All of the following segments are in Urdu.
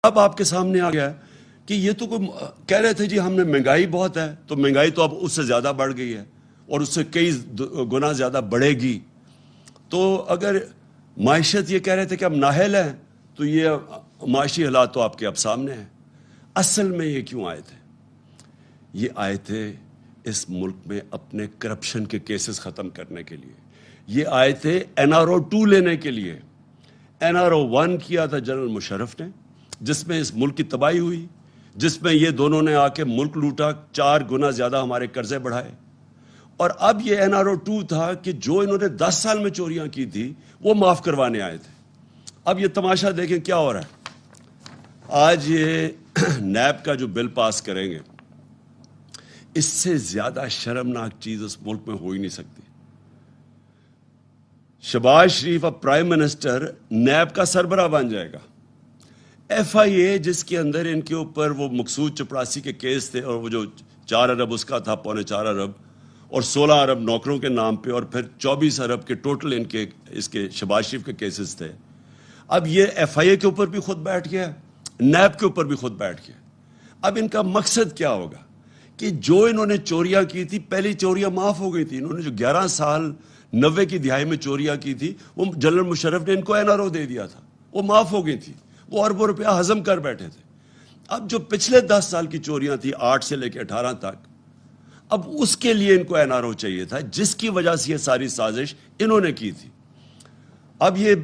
اب آپ کے سامنے آ گیا کہ یہ تو کوئی کہہ رہے تھے جی ہم نے مہنگائی بہت ہے، تو مہنگائی تو اب اس سے زیادہ بڑھ گئی ہے اور اس سے کئی گنا زیادہ بڑھے گی۔ تو اگر معیشت یہ کہہ رہے تھے کہ ہم نااہل ہیں، تو یہ معاشی حالات تو آپ کے اب سامنے ہیں۔ اصل میں یہ کیوں آئے تھے؟ یہ آئے تھے اس ملک میں اپنے کرپشن کے کیسز ختم کرنے کے لیے۔ یہ آئے تھے NRO-2 لینے کے لیے۔ NRO-1 کیا تھا جنرل مشرف نے، جس میں اس ملک کی تباہی ہوئی، جس میں یہ دونوں نے آ کے ملک لوٹا، 4 گنا زیادہ ہمارے قرضے بڑھائے۔ اور اب یہ NRO-2 تھا کہ جو انہوں نے 10 سال میں چوریاں کی تھی وہ معاف کروانے آئے تھے۔ اب یہ تماشا دیکھیں کیا ہو رہا ہے۔ آج یہ نیب کا جو بل پاس کریں گے، اس سے زیادہ شرمناک چیز اس ملک میں ہو ہی نہیں سکتی۔ شہباز شریف اب پرائم منسٹر نیب کا سربراہ بن جائے گا۔ FIA جس کے اندر ان کے اوپر وہ مقصود چپڑاسی کے کیس تھے، اور وہ جو 4 ارب اس کا تھا، 4.25 ارب، اور 16 ارب نوکروں کے نام پہ، اور پھر 24 ارب کے ٹوٹل ان کے اس کے شہباز شریف کے کیسز تھے۔ اب یہ FIA کے اوپر بھی خود بیٹھ گیا، نیب کے اوپر بھی خود بیٹھ گیا۔ اب ان کا مقصد کیا ہوگا کہ جو انہوں نے چوریاں کی تھی، پہلی چوریاں معاف ہو گئی تھی۔ انہوں نے جو 11 سال 90 کی دہائی میں چوریاں کی تھی، وہ جنرل مشرف نے ان کو NRO دے دیا تھا، وہ معاف ہو گئی تھی، وہ اربوں روپیہ ہضم کر بیٹھے تھے۔ اب جو پچھلے 10 سال کی چوریاں تھی، 8 سے لے کے 18 تک، اب اس کے لیے ان کو NRO چاہیے تھا، جس کی وجہ سے یہ ساری سازش انہوں نے کی تھی۔ اب یہ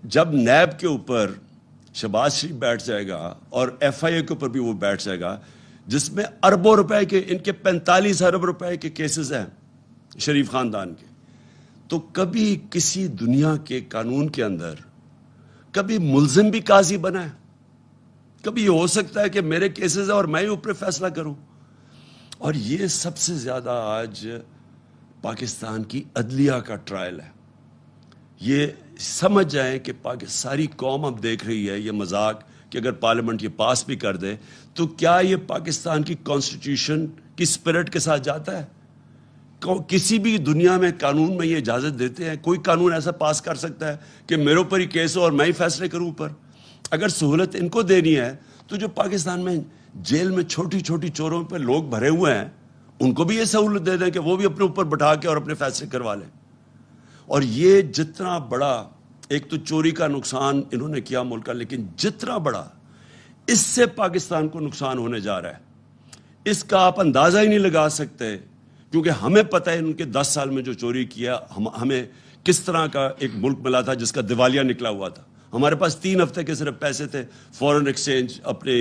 جب نیب کے اوپر شہباز شریف بیٹھ جائے گا اور FIA کے اوپر بھی وہ بیٹھ جائے گا، جس میں اربوں روپے کے، ان کے 45 ارب روپے کے کیسز ہیں شریف خاندان کے، تو کبھی کسی دنیا کے قانون کے اندر کبھی ملزم بھی قاضی بنا ہے؟ کبھی یہ ہو سکتا ہے کہ میرے کیسز ہیں اور میں ہی اوپر فیصلہ کروں؟ اور یہ سب سے زیادہ آج پاکستان کی عدلیہ کا ٹرائل ہے۔ یہ سمجھ جائیں کہ ساری قوم اب دیکھ رہی ہے یہ مذاق، کہ اگر پارلیمنٹ یہ پاس بھی کر دے تو کیا یہ پاکستان کی کانسٹیٹیوشن کی سپرٹ کے ساتھ جاتا ہے؟ کسی بھی دنیا میں قانون میں یہ اجازت دیتے ہیں؟ کوئی قانون ایسا پاس کر سکتا ہے کہ میرے اوپر ہی کیس ہو اور میں ہی فیصلے کروں اوپر؟ اگر سہولت ان کو دینی ہے تو جو پاکستان میں جیل میں چھوٹی چھوٹی چوروں پہ لوگ بھرے ہوئے ہیں، ان کو بھی یہ سہولت دے دیں کہ وہ بھی اپنے اوپر بٹھا کے اور اپنے فیصلے کروا لیں۔ اور یہ جتنا بڑا، ایک تو چوری کا نقصان انہوں نے کیا ملک کا، لیکن جتنا بڑا اس سے پاکستان کو نقصان ہونے جا رہا ہے، اس کا آپ اندازہ ہی نہیں لگا سکتے، کیونکہ ہمیں پتہ ہے ان کے 10 سال میں جو چوری کیا، ہمیں کس طرح کا ایک ملک ملا تھا جس کا دیوالیہ نکلا ہوا تھا۔ ہمارے پاس 3 ہفتے کے صرف پیسے تھے فورن ایکسچینج، اپنے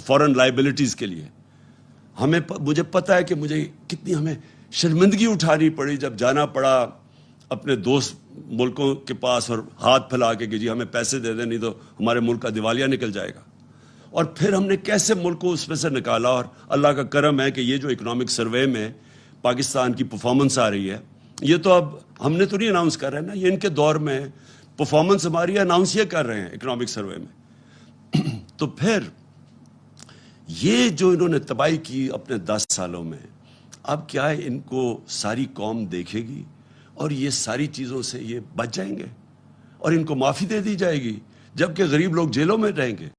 فورن لائبلٹیز کے لیے۔ مجھے پتہ ہے کہ مجھے کتنی ہمیں شرمندگی اٹھانی پڑی جب جانا پڑا اپنے دوست ملکوں کے پاس اور ہاتھ پھیلا کے کہ جی ہمیں پیسے دے دیں، نہیں تو ہمارے ملک کا دیوالیہ نکل جائے گا۔ اور پھر ہم نے کیسے ملک کو اس میں سے نکالا، اور اللہ کا کرم ہے کہ یہ جو اکنامک سروے میں پاکستان کی پرفارمنس آ رہی ہے، یہ تو اب ہم نے تو نہیں اناؤنس کر رہے ہیں نا، یہ ان کے دور میں پرفارمنس ہماری اناؤنس یہ کر رہے ہیں اکنامک سروے میں۔ تو پھر یہ جو انہوں نے تباہی کی اپنے 10 سالوں میں، اب کیا ہے ان کو ساری قوم دیکھے گی اور یہ ساری چیزوں سے یہ بچ جائیں گے اور ان کو معافی دے دی جائے گی، جبکہ غریب لوگ جیلوں میں رہیں گے۔